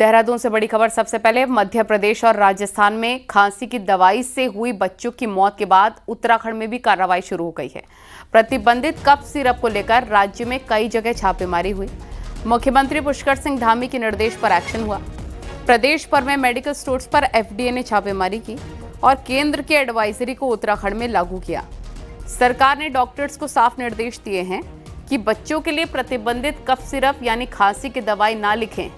देहरादून से बड़ी खबर। सबसे पहले मध्य प्रदेश और राजस्थान में खांसी की दवाई से हुई बच्चों की मौत के बाद उत्तराखंड में भी कार्रवाई शुरू हो गई है। प्रतिबंधित कफ सिरप को लेकर राज्य में कई जगह छापेमारी हुई। मुख्यमंत्री पुष्कर सिंह धामी के निर्देश पर एक्शन हुआ। प्रदेश भर में मेडिकल स्टोर्स पर एफडीए ने छापेमारी की और केंद्र की एडवाइजरी को उत्तराखंड में लागू किया। सरकार ने डॉक्टर्स को साफ निर्देश दिए हैं कि बच्चों के लिए प्रतिबंधित कफ सिरप यानी खांसी की दवाई ना लिखें।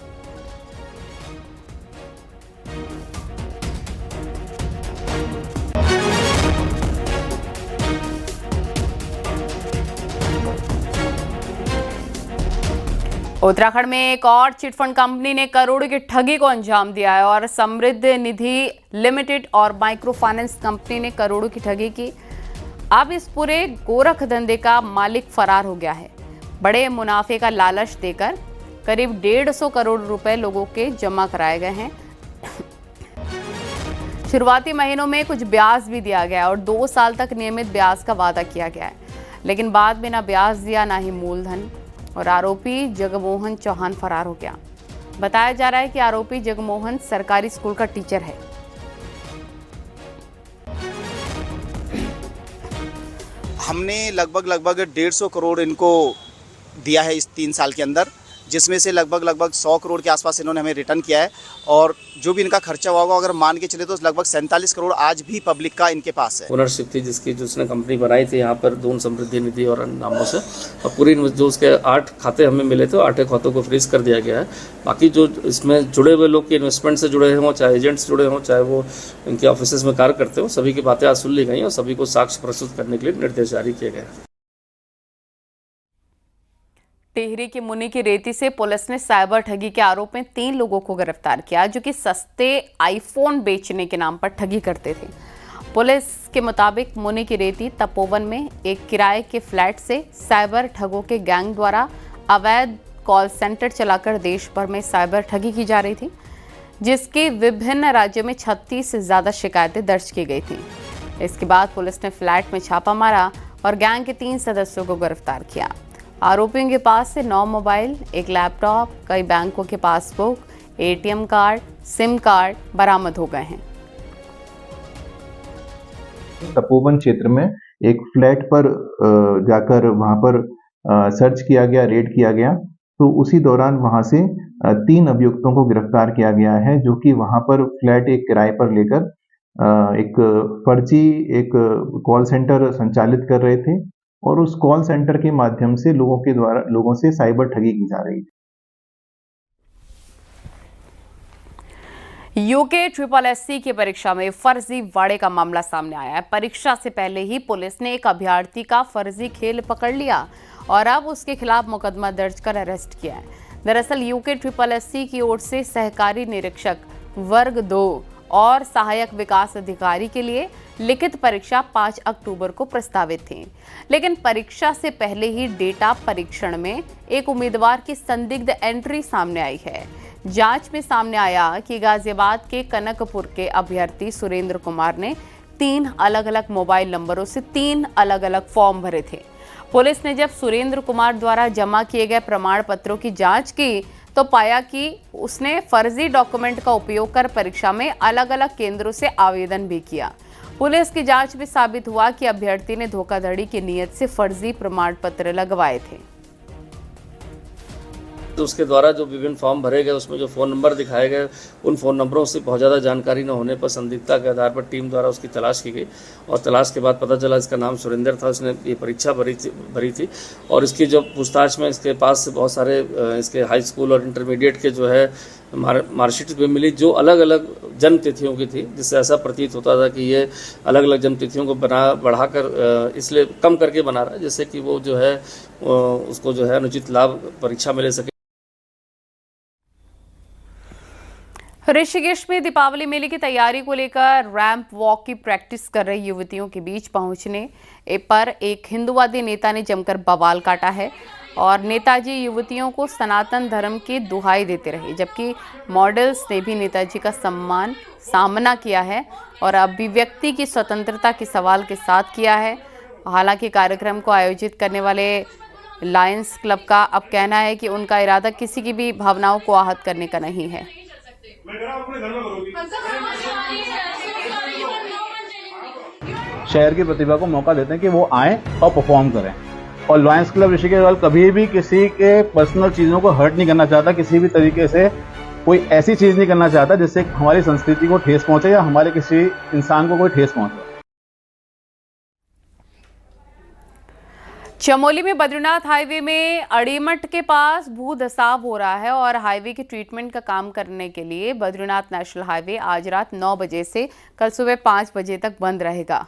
उत्तराखंड में एक और चिटफंड कंपनी ने करोड़ों की ठगी को अंजाम दिया है और समृद्ध निधि लिमिटेड और माइक्रो फाइनेंस कंपनी ने करोड़ों की ठगी की। अब इस पूरे गोरख धंधे का मालिक फरार हो गया है। बड़े मुनाफे का लालच देकर करीब 150 करोड़ रुपए लोगों के जमा कराए गए हैं। शुरुआती महीनों में कुछ ब्याज भी दिया गया और 2 साल तक नियमित ब्याज का वादा किया गया है, लेकिन बाद में ना ब्याज दिया ना ही मूलधन और आरोपी जगमोहन चौहान फरार हो गया। बताया जा रहा है कि आरोपी जगमोहन सरकारी स्कूल का टीचर है। हमने लगभग 150 करोड़ इनको दिया है इस 3 साल के अंदर, जिसमें से लगभग 100 करोड़ के आसपास इन्होंने हमें रिटर्न किया है और जो भी इनका खर्चा हुआ होगा अगर मान के चले तो लगभग 47 करोड़ आज भी पब्लिक का इनके पास है। ओनरशिप थी जिसकी जो उसने कंपनी बनाई थी यहाँ पर दून समृद्धि निधि और अन्य नामों से, और पूरी जो उसके 8 खाते हमें मिले थे 8 खातों को फ्रीज कर दिया गया है। बाकी जो इसमें जुड़े हुए लोग के इन्वेस्टमेंट से जुड़े हों, चाहे एजेंट्स जुड़े हों, चाहे वो इनके ऑफिस में कार्य करते हो, सभी की बातें आज सुन ली गई और सभी को साक्ष्य प्रस्तुत करने के लिए निर्देश जारी किए गए। टिहरी की मुनि की रेती से पुलिस ने साइबर ठगी के आरोप में 3 लोगों को गिरफ्तार किया जो कि सस्ते आईफोन बेचने के नाम पर ठगी करते थे। पुलिस के मुताबिक मुनि की रेती तपोवन में एक किराए के फ्लैट से साइबर ठगों के गैंग द्वारा अवैध कॉल सेंटर चलाकर देश भर में साइबर ठगी की जा रही थी, जिसकी विभिन्न राज्यों में 36 से ज्यादा शिकायतें दर्ज की गई थी। इसके बाद पुलिस ने फ्लैट में छापा मारा और गैंग के 3 सदस्यों को गिरफ्तार किया। आरोपियों के पास से 9 मोबाइल, एक लैपटॉप, कई बैंकों के passbook, ATM card, SIM card बरामद हो गए हैं। तपोवन क्षेत्र में एक फ्लैट पर जाकर वहां पर सर्च किया गया, रेड किया गया, तो उसी दौरान वहां से 3 अभियुक्तों को गिरफ्तार किया गया है जो कि वहां पर फ्लैट एक किराए पर लेकर एक फर्जी एक कॉल सेंटर संचालित कर रहे थे और उस कॉल सेंटर के माध्यम से लोगों से साइबर ठगी की जा रही थी। यूके SSC की परीक्षा में फर्जीवाड़े का मामला सामने आया है। परीक्षा से पहले ही पुलिस ने एक अभ्यर्थी का फर्जी खेल पकड़ लिया और अब उसके खिलाफ मुकदमा दर्ज कर अरेस्ट किया है। दरअसल यूके SSC की ओर से सहकारी निरीक्षक वर्ग 2 और सहायक विकास अधिकारी के लिए लिखित परीक्षा 5 अक्टूबर को प्रस्तावित थी, लेकिन परीक्षा से पहले ही डेटा परीक्षण में एक उम्मीदवार की संदिग्ध एंट्री सामने आई है। जांच में सामने आया कि गाजियाबाद के कनकपुर के अभ्यर्थी सुरेंद्र कुमार ने 3 अलग अलग मोबाइल नंबरों से 3 अलग अलग फॉर्म भरे थे। पुलिस ने जब सुरेंद्र कुमार द्वारा जमा किए गए प्रमाण पत्रों की जांच की तो पाया कि उसने फर्जी डॉक्यूमेंट का उपयोग कर परीक्षा में अलग अलग केंद्रों से आवेदन भी किया। पुलिस की जांच में साबित हुआ कि अभ्यर्थी ने धोखाधड़ी की नीयत से फर्जी प्रमाण पत्र लगवाए थे। तो उसके द्वारा जो विभिन्न फॉर्म भरे गए उसमें जो फ़ोन नंबर दिखाए गए उन फ़ोन नंबरों से बहुत ज़्यादा जानकारी न होने पर संदिग्धता के आधार पर टीम द्वारा उसकी तलाश की गई और तलाश के बाद पता चला इसका नाम सुरेंद्र था। उसने ये परीक्षा भरी थी और इसकी जो पूछताछ में इसके पास से बहुत सारे इसके हाई स्कूल और इंटरमीडिएट के जो है मार्कशीट भी मिली जो अलग अलग जन्म तिथियों की थी, जिससे ऐसा प्रतीत होता था कि ये अलग अलग जन्म तिथियों को बढ़ाकर इसलिए कम करके बना रहा है जिससे कि वो जो है उसको जो है अनुचित लाभ परीक्षा में ले सके। ऋषिकेश में दीपावली मेले की तैयारी को लेकर रैंप वॉक की प्रैक्टिस कर रही युवतियों के बीच पहुंचने पर एक हिंदूवादी नेता ने जमकर बवाल काटा है और नेताजी युवतियों को सनातन धर्म की दुहाई देते रहे, जबकि मॉडल्स ने भी नेताजी का सामना किया है और अभिव्यक्ति की स्वतंत्रता के सवाल के साथ किया है। हालांकि कार्यक्रम को आयोजित करने वाले लायंस क्लब का अब कहना है कि उनका इरादा किसी की भी भावनाओं को आहत करने का नहीं है। शहर की प्रतिभा को मौका देते हैं कि वो आए और परफॉर्म करें। और लॉयंस क्लब ऋषिकेश कभी भी किसी के पर्सनल चीज़ों को हर्ट नहीं करना चाहता, किसी भी तरीके से कोई ऐसी चीज़ नहीं करना चाहता जिससे हमारी संस्कृति को ठेस पहुंचे या हमारे किसी इंसान को कोई ठेस पहुंचे। चमोली में बद्रीनाथ हाईवे में अड़ीमठ के पास भू धसाव हो रहा है और हाईवे के ट्रीटमेंट का काम करने के लिए बद्रीनाथ नेशनल हाईवे आज रात 9 बजे से कल सुबह 5 बजे तक बंद रहेगा।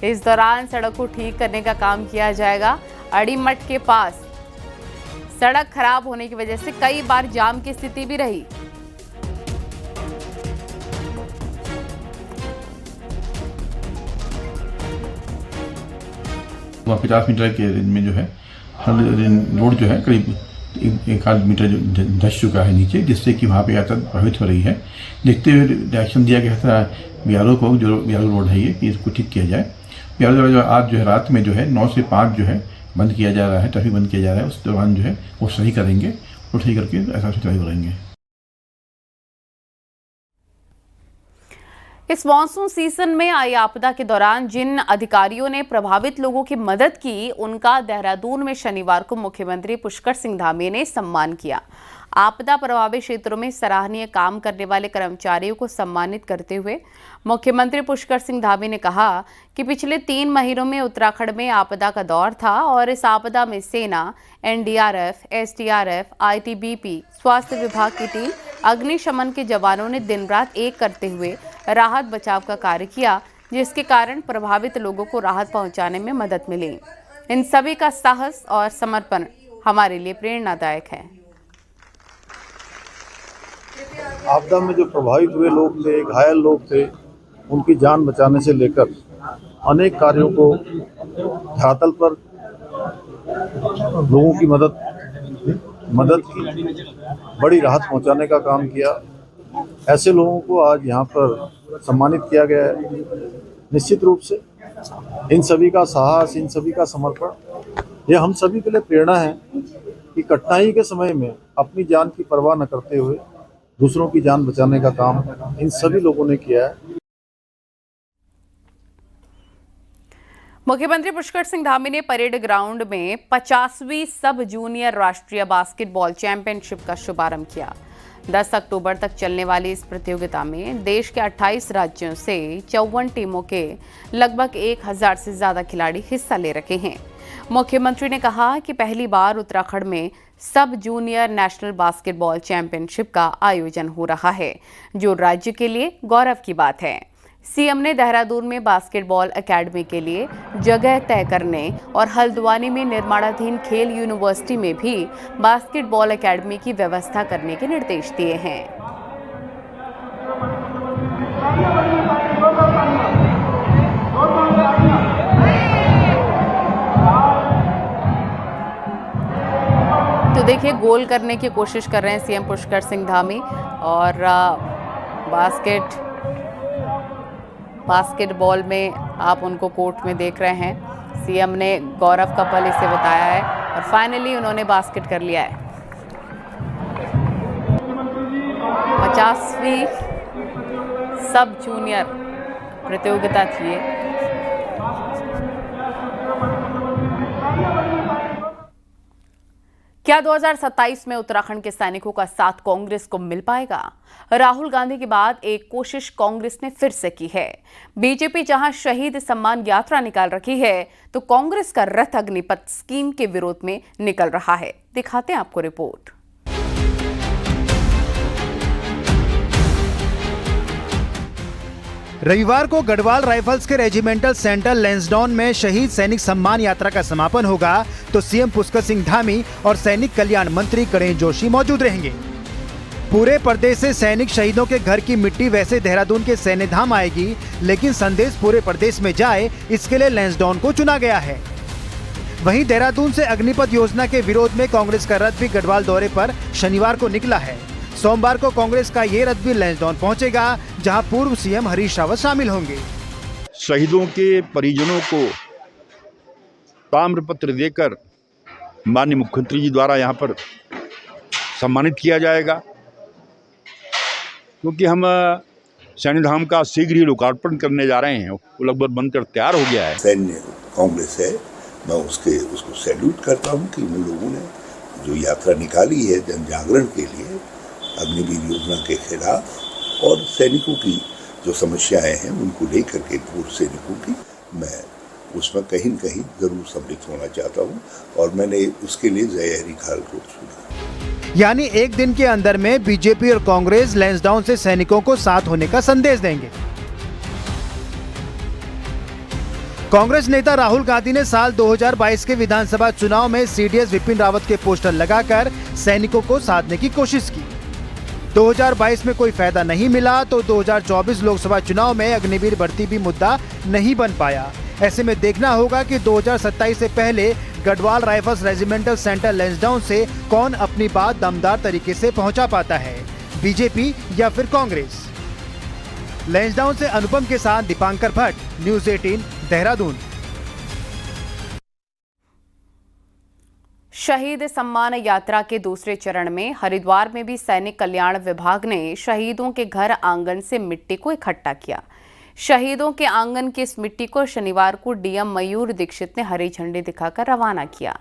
इस दौरान सड़क को ठीक करने का काम किया जाएगा। अड़ीमठ के पास सड़क खराब होने की वजह से कई बार जाम की स्थिति भी रही। वहाँ 50 मीटर के रेंज में जो है हर रोड जो है करीब एक आध मीटर जो धस चुका है नीचे, जिससे कि वहाँ पे यातायात प्रभावित हो रही है। देखते हुए डायरेक्शन दिया गया था बीआरओ को, जो बीआरओ रोड है ये, कि इसको ठीक किया जाए। बीआरओ द्वारा जो आज जो है रात में जो है 9 से 5 जो है बंद किया जा रहा है, ट्रैफिक बंद किया जा रहा है। उस दौरान जो है वो सही करेंगे और सही करके ऐसा ड्राइव करेंगे। इस मॉनसून सीजन में आई आपदा के दौरान जिन अधिकारियों ने प्रभावित लोगों की मदद की, उनका देहरादून में शनिवार को मुख्यमंत्री पुष्कर सिंह धामी ने सम्मान किया। आपदा प्रभावित क्षेत्रों में सराहनीय काम करने वाले कर्मचारियों को सम्मानित करते हुए मुख्यमंत्री पुष्कर सिंह धामी ने कहा कि पिछले 3 महीनों में उत्तराखंड में आपदा का दौर था और इस आपदा में सेना, एनडीआरएफ, एसडीआरएफ, आईटीबीपी, स्वास्थ्य विभाग की टीम, अग्निशमन के जवानों ने दिन रात एक करते हुए राहत बचाव का कार्य किया, जिसके कारण प्रभावित लोगों को राहत पहुंचाने में मदद मिली। इन सभी का साहस और समर्पण हमारे लिए प्रेरणादायक है। आपदा में जो प्रभावित हुए लोग थे, घायल लोग थे, उनकी जान बचाने से लेकर अनेक कार्यों को धरातल पर लोगों की मदद की, बड़ी राहत पहुंचाने का काम किया। ऐसे लोगों को आज यहाँ पर सम्मानित किया गया है। निश्चित रूप से इन सभी का साहस, इन सभी का समर्पण, यह हम सभी के लिए प्रेरणा है कि कठिनाई के समय में अपनी जान की परवाह न करते हुए दूसरों की जान बचाने का काम इन सभी लोगों ने किया है। मुख्यमंत्री पुष्कर सिंह धामी ने परेड ग्राउंड में 50वीं सब जूनियर राष्ट्रीय बास्केटबॉल चैंपियनशिप का शुभारंभ किया। 10 अक्टूबर तक चलने वाली इस प्रतियोगिता में देश के 28 राज्यों से 54 टीमों के लगभग 1000 से ज्यादा खिलाड़ी हिस्सा ले रहे हैं। मुख्यमंत्री ने कहा कि पहली बार उत्तराखंड में सब जूनियर नेशनल बास्केटबॉल चैंपियनशिप का आयोजन हो रहा है, जो राज्य के लिए गौरव की बात है। सीएम ने देहरादून में बास्केटबॉल एकेडमी के लिए जगह तय करने और हल्द्वानी में निर्माणाधीन खेल यूनिवर्सिटी में भी बास्केटबॉल एकेडमी की व्यवस्था करने के निर्देश दिए हैं। तो देखिए, गोल करने की कोशिश कर रहे हैं सीएम पुष्कर सिंह धामी और बास्केटबॉल में आप उनको कोर्ट में देख रहे हैं। सीएम ने गौरव का पल इसे बताया है और फाइनली उन्होंने बास्केट कर लिया है। 50वीं सब जूनियर प्रतियोगिता थी ये। क्या 2027 में उत्तराखंड के सैनिकों का साथ कांग्रेस को मिल पाएगा? राहुल गांधी के बाद एक कोशिश कांग्रेस ने फिर से की है। बीजेपी जहां शहीद सम्मान यात्रा निकाल रखी है, तो कांग्रेस का रथ अग्निपथ स्कीम के विरोध में निकल रहा है। दिखाते हैं आपको रिपोर्ट। रविवार को गढ़वाल राइफल्स के रेजिमेंटल सेंटर लैंसडाउन में शहीद सैनिक सम्मान यात्रा का समापन होगा, तो सीएम पुष्कर सिंह धामी और सैनिक कल्याण मंत्री गणेश जोशी मौजूद रहेंगे। पूरे प्रदेश से सैनिक शहीदों के घर की मिट्टी वैसे देहरादून के सैन्य धाम आएगी, लेकिन संदेश पूरे प्रदेश में जाए, इसके लिए लैंसडाउन को चुना गया है। वहीं देहरादून से अग्निपथ योजना के विरोध में कांग्रेस का रथ भी गढ़वाल दौरे पर शनिवार को निकला है। सोमवार को कांग्रेस का ये रथ भी लैंसडाउन पहुंचेगा, जहां पूर्व सीएम हरीश रावत शामिल होंगे। शहीदों के परिजनों को ताम्रपत्र देकर माननीय मुख्यमंत्री जी द्वारा यहां पर सम्मानित किया जाएगा। क्योंकि हम सैन्यधाम का शीघ्र ही लोकार्पण करने जा रहे हैं। वो लगभग बनकर तैयार हो गया है। सैन्य कांग्रेस है, मैं उसको सैल्यूट करता हूँ कि उन लोगों ने जो यात्रा निकाली है जन जागरण के लिए अग्निवीर योजना के खिलाफ और सैनिकों की जो समस्याएं हैं उनको लेकर के पूर्व सैनिकों की, मैं उसमें कहीं न कहीं जरूर सम्मिलित होना चाहता हूँ और मैंने उसके लिए जय हरिखाल को चुना। यानी एक दिन के अंदर में बीजेपी और कांग्रेस लैंसडाउन से सैनिकों को साथ होने का संदेश देंगे। कांग्रेस नेता राहुल गांधी ने साल 2022 के विधानसभा चुनाव में सीडीएस विपिन रावत के पोस्टर लगाकर सैनिकों को साधने की कोशिश की। 2022 में कोई फायदा नहीं मिला तो 2024 लोकसभा चुनाव में अग्निवीर भर्ती भी मुद्दा नहीं बन पाया। ऐसे में देखना होगा कि 2027 से पहले Garhwal rifles regimental centre Lansdowne से कौन अपनी बात दमदार तरीके से पहुंचा पाता है, बीजेपी या फिर कांग्रेस। लैंसडाउन से अनुपम के साथ दीपांकर भट्ट, न्यूज़ 18 देहरादून। शहीद सम्मान यात्रा के दूसरे चरण में हरिद्वार में भी सैनिक कल्याण विभाग ने शहीदों के घर आंगन से मिट्टी को इकट्ठा किया। शहीदों के आंगन की इस मिट्टी को शनिवार को डीएम मयूर दीक्षित ने हरी झंडी दिखाकर रवाना किया।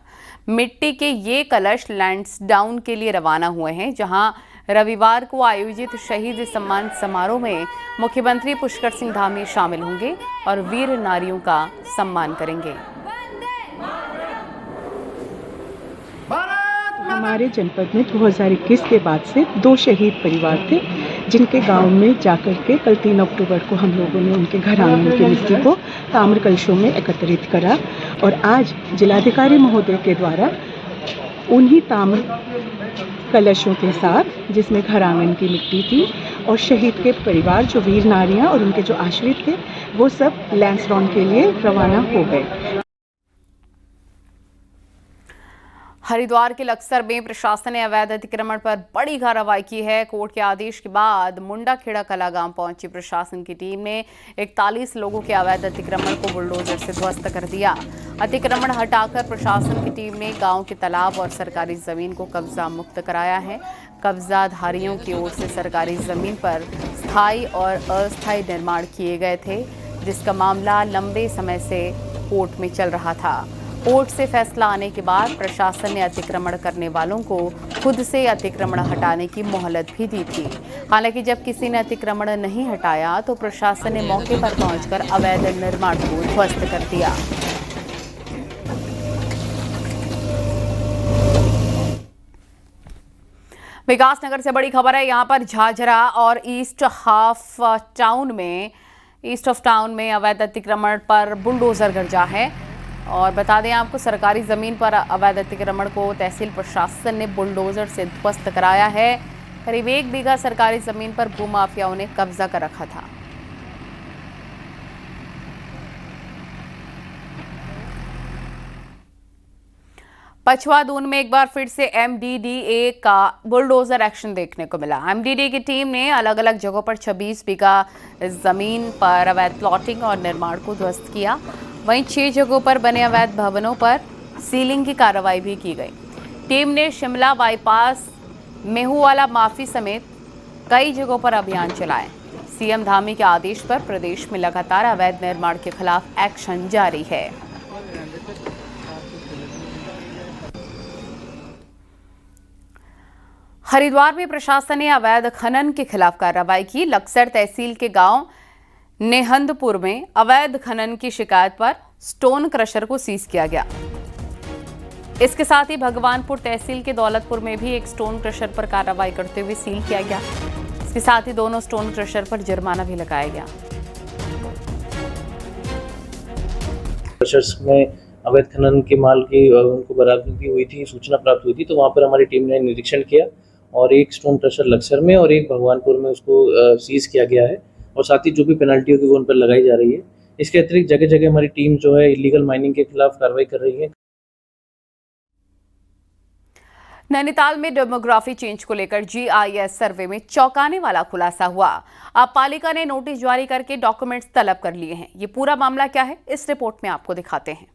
मिट्टी के ये कलश लैंसडाउन के लिए रवाना हुए हैं, जहां रविवार को आयोजित शहीद सम्मान समारोह में मुख्यमंत्री पुष्कर सिंह धामी शामिल होंगे और वीर नारियों का सम्मान करेंगे। हमारे जनपद में 2021 के बाद से 2 शहीद परिवार थे, जिनके गांव में जाकर के कल 3 अक्टूबर को हम लोगों ने उनके घर आंगन की मिट्टी को ताम्र कलशों में एकत्रित करा और आज जिलाधिकारी महोदय के द्वारा उन्हीं ताम्र कलशों के साथ, जिसमें घर आंगन की मिट्टी थी और शहीद के परिवार जो वीर नारियां और उनके जो आश्रित थे, वो सब लैंसडाउन के लिए रवाना हो गए। हरिद्वार के लक्सर में प्रशासन ने अवैध अतिक्रमण पर बड़ी कार्रवाई की है। कोर्ट के आदेश के बाद मुंडाखेड़ा कला गांव पहुंची प्रशासन की टीम ने 41 लोगों के अवैध अतिक्रमण को बुलडोजर से ध्वस्त कर दिया। अतिक्रमण हटाकर प्रशासन की टीम ने गांव के तालाब और सरकारी जमीन को कब्जा मुक्त कराया है। कब्जाधारियों की ओर से सरकारी जमीन पर स्थायी और अस्थायी निर्माण किए गए थे, जिसका मामला लंबे समय से कोर्ट में चल रहा था। कोर्ट से फैसला आने के बाद प्रशासन ने अतिक्रमण करने वालों को खुद से अतिक्रमण हटाने की मोहलत भी दी थी। हालांकि जब किसी ने अतिक्रमण नहीं हटाया तो प्रशासन ने मौके पर पहुंचकर अवैध निर्माण को ध्वस्त कर दिया। विकासनगर से बड़ी खबर है। यहां पर झाझरा और ईस्ट ऑफ टाउन में अवैध अतिक्रमण पर बुलडोजर गरजा है। और बता दें आपको, सरकारी ज़मीन पर अवैध अतिक्रमण को तहसील प्रशासन ने बुलडोजर से ध्वस्त कराया है। करीब 1 बीघा सरकारी ज़मीन पर भूमाफियाओं ने कब्जा कर रखा था। पछवादून में एक बार फिर से एमडीडीए का बुलडोजर एक्शन देखने को मिला। एमडीडीए की टीम ने अलग अलग जगहों पर 26 बीघा जमीन पर अवैध प्लॉटिंग और निर्माण को ध्वस्त किया। वहीं 6 जगहों पर बने अवैध भवनों पर सीलिंग की कार्रवाई भी की गई। टीम ने शिमला बाईपास, मेहूवाला माफी समेत कई जगहों पर अभियान चलाए। सीएम धामी के आदेश पर प्रदेश में लगातार अवैध निर्माण के खिलाफ एक्शन जारी है। हरिद्वार में प्रशासन ने अवैध खनन के खिलाफ कार्रवाई की। लक्सर तहसील के गांव नेहंदपुर में अवैध खनन की शिकायत पर स्टोन क्रशर को सीज किया गया। इसके साथ ही भगवानपुर तहसील के दौलतपुर में भी एक स्टोन क्रशर पर कार्रवाई करते हुए सील किया गया। इसके साथ ही दोनों स्टोन क्रशर पर जुर्माना भी लगाया गया। क्रशर्स में अवैध खनन के माल की उनको बरामदगी हुई थी, सूचना प्राप्त हुई थी, तो वहाँ पर हमारी टीम ने निरीक्षण किया और एक स्टोन क्रशर लक्सर में और एक भगवानपुर में उसको सीज किया गया है और साथ ही जो भी पेनल्टी होगी वो उन पर लगाई जा रही है। इसके अतिरिक्त जगह जगह हमारी टीम जो है इलीगल माइनिंग के खिलाफ कार्रवाई कर रही है। नैनीताल में डेमोग्राफी चेंज को लेकर जीआईएस सर्वे में चौंकाने वाला खुलासा हुआ। अब पालिका ने नोटिस जारी करके डॉक्यूमेंट्स तलब कर लिए हैं। ये पूरा मामला क्या है, इस रिपोर्ट में आपको दिखाते हैं।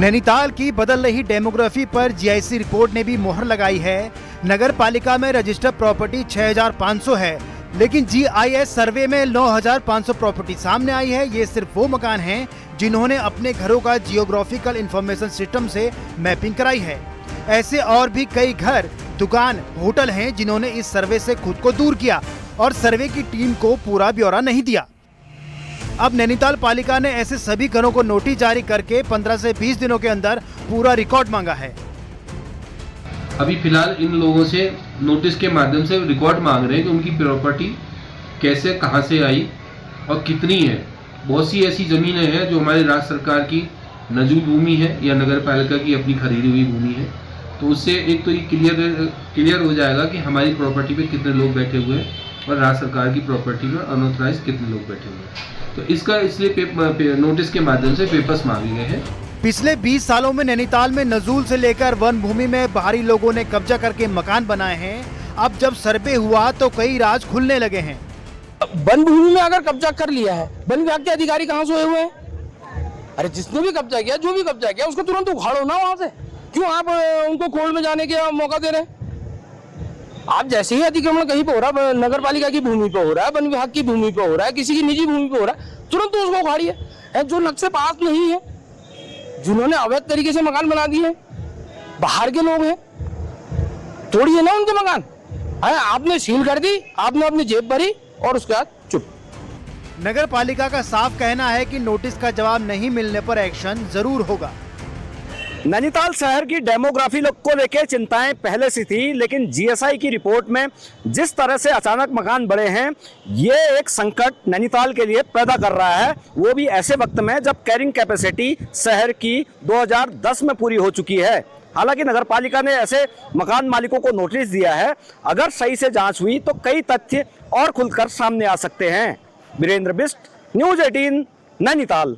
नैनीताल की बदल रही डेमोग्राफी पर जीआईसी रिपोर्ट ने भी मोहर लगाई है। नगर पालिका में रजिस्टर्ड प्रॉपर्टी 6500 है, लेकिन जीआईएस सर्वे में 9500 प्रॉपर्टी सामने आई है। ये सिर्फ वो मकान हैं जिन्होंने अपने घरों का जियोग्राफिकल इंफॉर्मेशन सिस्टम से मैपिंग कराई है। ऐसे और भी कई घर, दुकान, होटल हैं जिन्होंने इस सर्वे से खुद को दूर किया और सर्वे की टीम को पूरा ब्यौरा नहीं दिया। अब नैनीताल पालिका ने ऐसे सभी घरों को नोटिस जारी करके 15 से 20 दिनों के अंदर पूरा रिकॉर्ड मांगा है। अभी फिलहाल इन लोगों से नोटिस के माध्यम से रिकॉर्ड मांग रहे हैं कि उनकी प्रॉपर्टी कैसे, कहां से आई और कितनी है। बहुत सी ऐसी जमीनें हैं जो हमारी राज्य सरकार की नजूल भूमि है या नगर पालिका की अपनी खरीदी हुई भूमि है, तो उससे एक तो ये क्लियर हो जाएगा कि हमारी प्रॉपर्टी पे कितने लोग बैठे हुए हैं और राज्य सरकार की प्रॉपर्टी में अनऑथराइज कितने लोग बैठे हुए हैं। तो इसका इसलिए नोटिस के माध्यम से पेपर्स मांगे गए हैं। पिछले 20 सालों में नैनीताल में नजूल से लेकर वन भूमि में बाहरी लोगों ने कब्जा करके मकान बनाए हैं। अब जब सर्वे हुआ तो कई राज खुलने लगे हैं। वन भूमि में अगर कब्जा कर लिया है, वन विभाग के अधिकारी कहाँ सोए हुए हैं? अरे जिसने भी कब्जा किया, जो भी कब्जा किया, उसको तुरंत उखाड़ो ना वहां से। क्यों आप उनको खोल में जाने का मौका दे रहे हैं? आप जैसे ही अतिक्रमण कहीं पे हो रहा है, नगर पालिका की भूमि पे हो रहा है, वन विभाग की भूमि पे हो रहा है, किसी की निजी भूमि पे हो रहा है, तुरंत उसको उखाड़िए। जो नक्शे पास नहीं है, जिन्होंने अवैध तरीके से मकान बना दिए, बाहर के लोग हैं, तोड़िए ना उनके मकान। आपने सील कर दी, आपने अपनी जेब भरी और उसके बाद चुप। नगर पालिका का साफ कहना है कि नोटिस का जवाब नहीं मिलने पर एक्शन जरूर होगा। नैनीताल शहर की डेमोग्राफी को लेकर चिंताएं पहले से थी, लेकिन जीएसआई की रिपोर्ट में जिस तरह से अचानक मकान बढ़े हैं, ये एक संकट नैनीताल के लिए पैदा कर रहा है। वो भी ऐसे वक्त में जब कैरिंग कैपेसिटी शहर की 2010 में पूरी हो चुकी है। हालांकि नगर पालिका ने ऐसे मकान मालिकों को नोटिस दिया है। अगर सही से जांच हुई तो कई तथ्य और खुलकर सामने आ सकते हैं। वीरेंद्र बिष्ट, न्यूज़ 18, नैनीताल।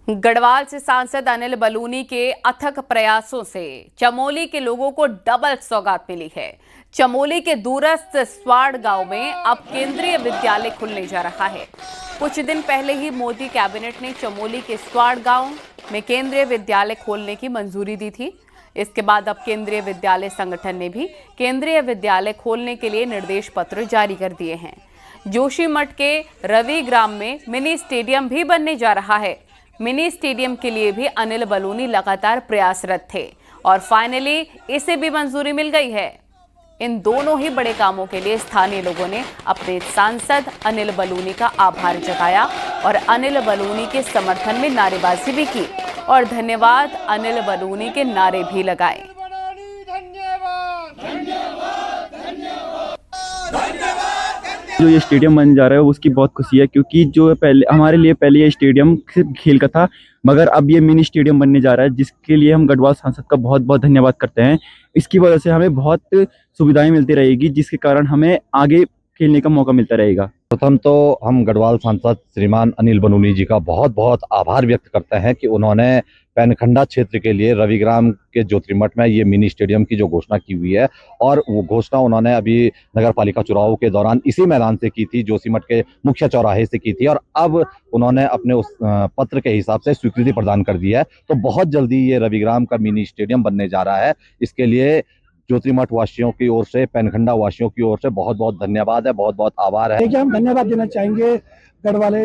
गढ़वाल से सांसद अनिल बलूनी के अथक प्रयासों से चमोली के लोगों को डबल सौगात मिली है। चमोली के दूरस्थ स्वाड़ गांव में अब केंद्रीय विद्यालय खुलने जा रहा है। कुछ दिन पहले ही मोदी कैबिनेट ने चमोली के स्वाड़ गांव में केंद्रीय विद्यालय खोलने की मंजूरी दी थी। इसके बाद अब केंद्रीय विद्यालय संगठन ने भी केंद्रीय विद्यालय खोलने के लिए निर्देश पत्र जारी कर दिए हैं। जोशीमठ के रवि ग्राम में मिनी स्टेडियम भी बनने जा रहा है। मिनी स्टेडियम के लिए भी अनिल बलूनी लगातार प्रयासरत थे और फाइनली इसे भी मंजूरी मिल गई है। इन दोनों ही बड़े कामों के लिए स्थानीय लोगों ने अपने सांसद अनिल बलूनी का आभार जताया और अनिल बलूनी के समर्थन में नारेबाजी भी की और धन्यवाद अनिल बलूनी के नारे भी लगाए। जो ये स्टेडियम बनने जा रहा है उसकी बहुत खुशी है, क्योंकि जो पहले हमारे लिए पहले ये स्टेडियम सिर्फ खेल का था, मगर अब ये मिनी स्टेडियम बनने जा रहा है, जिसके लिए हम गढ़वाल सांसद का बहुत बहुत धन्यवाद करते हैं। इसकी वजह से हमें बहुत सुविधाएं मिलती रहेगी, जिसके कारण हमें आगे खेलने का मौका मिलता रहेगा। प्रथम तो हम गढ़वाल सांसद श्रीमान अनिल बलूनी जी का बहुत बहुत आभार व्यक्त करते हैं कि उन्होंने पैनखंडा क्षेत्र के लिए रविग्राम के ज्योतिर्मठ में ये मिनी स्टेडियम की जो घोषणा की हुई है, और वो घोषणा उन्होंने अभी नगर पालिका चुनाव के दौरान इसी मैदान से की थी, जोशीमठ के मुख्य चौराहे से की थी, और अब उन्होंने अपने उस पत्र के हिसाब से स्वीकृति प्रदान कर दी है। तो बहुत जल्दी ये रविग्राम का मिनी स्टेडियम बनने जा रहा है। इसके लिए ज्योतिर्मठ वासियों की ओर से, पैनखंडा वासियों की ओर से बहुत बहुत धन्यवाद है, बहुत बहुत आभार है। देखिए, हम धन्यवाद देना चाहेंगे गढ़वाले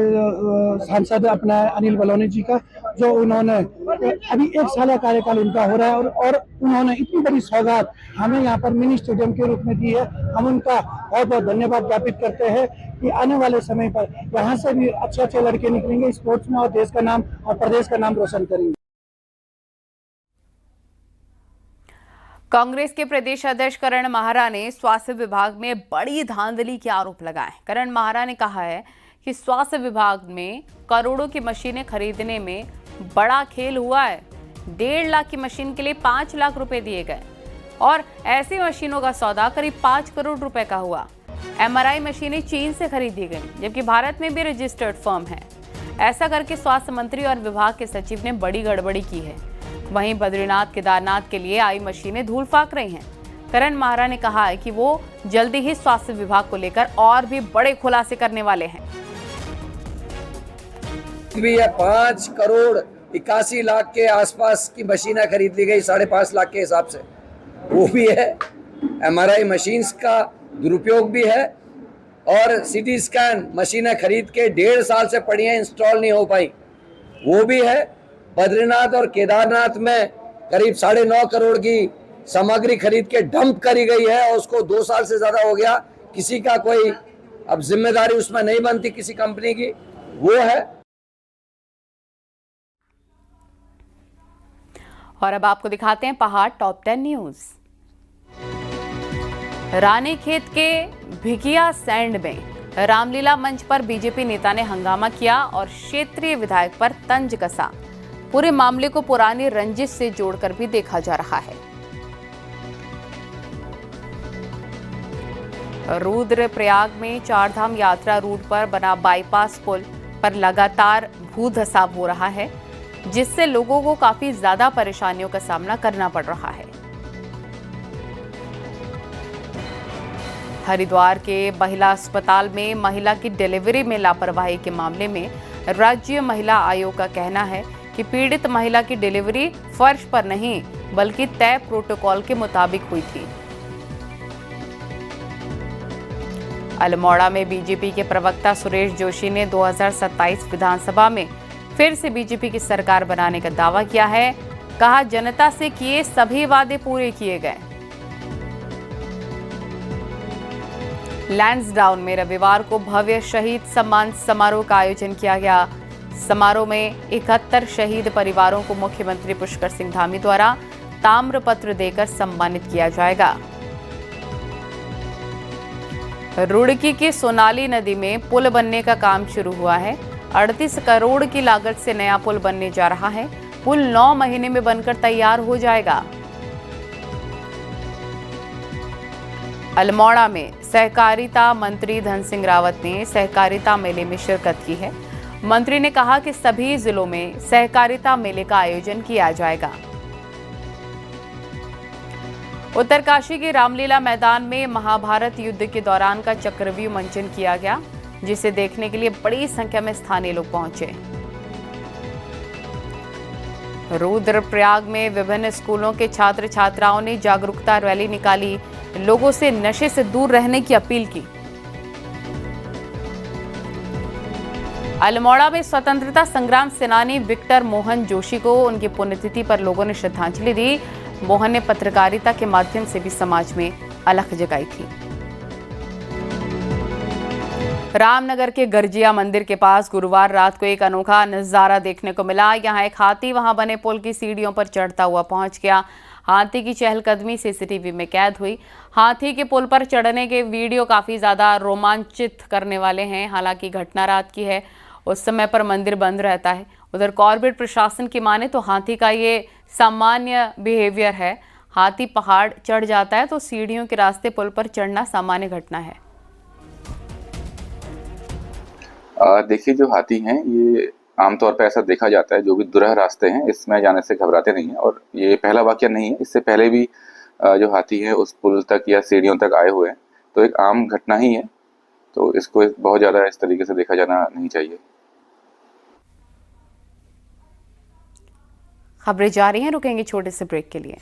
सांसद अपना अनिल बलूनी जी का, जो उन्होंने अभी 1 साल का कार्यकाल उनका हो रहा है और उन्होंने इतनी बड़ी सौगात हमें यहाँ पर मिनी स्टेडियम के रूप में दी है। हम उनका बहुत बहुत धन्यवाद ज्ञापित करते हैं कि आने वाले समय पर यहाँ से भी अच्छे अच्छे लड़के निकलेंगे स्पोर्ट्स में और देश का नाम और प्रदेश का नाम रोशन करेंगे। कांग्रेस के प्रदेश अध्यक्ष करण माहरा ने स्वास्थ्य विभाग में बड़ी धांधली के आरोप लगाए। करण माहरा ने कहा है कि स्वास्थ्य विभाग में करोड़ों की मशीनें खरीदने में बड़ा खेल हुआ है। 1.5 लाख की मशीन के लिए 5 लाख रुपए दिए गए और ऐसी मशीनों का सौदा करीब 5 करोड़ रुपए का हुआ। MRI मशीनें चीन से खरीदी गई, जबकि भारत में भी रजिस्टर्ड फर्म है। ऐसा करके स्वास्थ्य मंत्री और विभाग के सचिव ने बड़ी गड़बड़ी की है। वहीं बद्रीनाथ केदारनाथ के लिए आई मशीनें धूल फाक रही हैं। करण माहरा ने कहा है कि वो जल्दी ही स्वास्थ्य विभाग को लेकर और भी बड़े खुलासे करने वाले हैं। भी है 5 करोड़ 81 लाख के आसपास की मशीनें खरीद ली गई 5.5 लाख के हिसाब से, वो भी है। MRI मशीन्स का दुरुपयोग भी है और CT स्कैन मशीनें खरीद के 1.5 साल से पड़ी हैं, इंस्टॉल नहीं हो पाई, वो भी है। बद्रीनाथ और केदारनाथ में करीब 9.5 करोड़ की सामग्री खरीद के डंप करी गई है और उसको 2 साल से ज्यादा हो गया, किसी का कोई अब जिम्मेदारी उसमें नहीं बनती किसी कंपनी की, वो है। और अब आपको दिखाते हैं पहाड़ टॉप 10 न्यूज। रानीखेत के भिकिया सैंड में रामलीला मंच पर बीजेपी नेता ने हंगामा किया और क्षेत्रीय विधायक पर तंज कसा। पूरे मामले को पुरानी रंजिश से जोड़कर भी देखा जा रहा है। रुद्रप्रयाग में चारधाम यात्रा रूट पर बना बाईपास पुल पर लगातार भूधसाव हो रहा है, जिससे लोगों को काफी ज्यादा परेशानियों का सामना करना पड़ रहा है। हरिद्वार के महिला अस्पताल में महिला की डिलीवरी में लापरवाही के मामले में राज्य महिला आयोग का कहना है कि पीड़ित महिला की डिलीवरी फर्श पर नहीं बल्कि तय प्रोटोकॉल के मुताबिक हुई थी। अल्मोड़ा में बीजेपी के प्रवक्ता सुरेश जोशी ने 2027 विधानसभा में फिर से बीजेपी की सरकार बनाने का दावा किया है। कहा, जनता से किए सभी वादे पूरे किए गए। लैंसडाउन में रविवार को भव्य शहीद सम्मान समारोह का आयोजन किया गया। समारोह में 71 शहीद परिवारों को मुख्यमंत्री पुष्कर सिंह धामी द्वारा ताम्रपत्र देकर सम्मानित किया जाएगा। रुड़की की सोनाली नदी में पुल बनने का काम शुरू हुआ है। 38 करोड़ की लागत से नया पुल बनने जा रहा है। पुल 9 महीने में बनकर तैयार हो जाएगा। अल्मोड़ा में सहकारिता मंत्री धन सिंह रावत ने सहकारिता मेले में शिरकत की है। मंत्री ने कहा कि सभी जिलों में सहकारिता मेले का आयोजन किया जाएगा। उत्तरकाशी के रामलीला मैदान में महाभारत युद्ध के दौरान का चक्रव्यूह मंचन किया गया, जिसे देखने के लिए बड़ी संख्या में स्थानीय लोग पहुंचे। रुद्रप्रयाग में विभिन्न स्कूलों के छात्र छात्राओं ने जागरूकता रैली निकाली, लोगों से नशे से दूर रहने की अपील की। अल्मोड़ा में स्वतंत्रता संग्राम सेनानी विक्टर मोहन जोशी को उनकी पुण्यतिथि पर लोगों ने श्रद्धांजलि दी। मोहन ने पत्रकारिता के माध्यम से भी समाज में अलख जगाई थी। रामनगर के गर्जिया मंदिर के पास गुरुवार रात को एक अनोखा नजारा देखने को मिला। यहाँ एक हाथी वहां बने पुल की सीढ़ियों पर चढ़ता हुआ पहुंच गया। हाथी की चहलकदमी सीसीटीवी में कैद हुई। हाथी के पुल पर चढ़ने के वीडियो काफी ज्यादा रोमांचित करने वाले हैं। हालांकि घटना रात की है, उस समय पर मंदिर बंद रहता है। उधर कॉर्बेट प्रशासन की माने तो हाथी का ये सामान्य बिहेवियर है। हाथी पहाड़ चढ़ जाता है तो सीढ़ियों के रास्ते पुल पर चढ़ना सामान्य घटना है। देखिए, जो हाथी हैं ये आमतौर पर ऐसा देखा जाता है, जो भी दुरह रास्ते हैं इसमें जाने से घबराते नहीं हैं। और ये पहला वाकया नहीं है, इससे पहले भी जो हाथी हैं उस पुल तक या सीढ़ियों तक आए हुए हैं, तो एक आम घटना ही है। तो इसको बहुत ज़्यादा इस तरीके से देखा जाना नहीं चाहिए। खबरें जारी हैं, रुकेंगे छोटे से ब्रेक के लिए।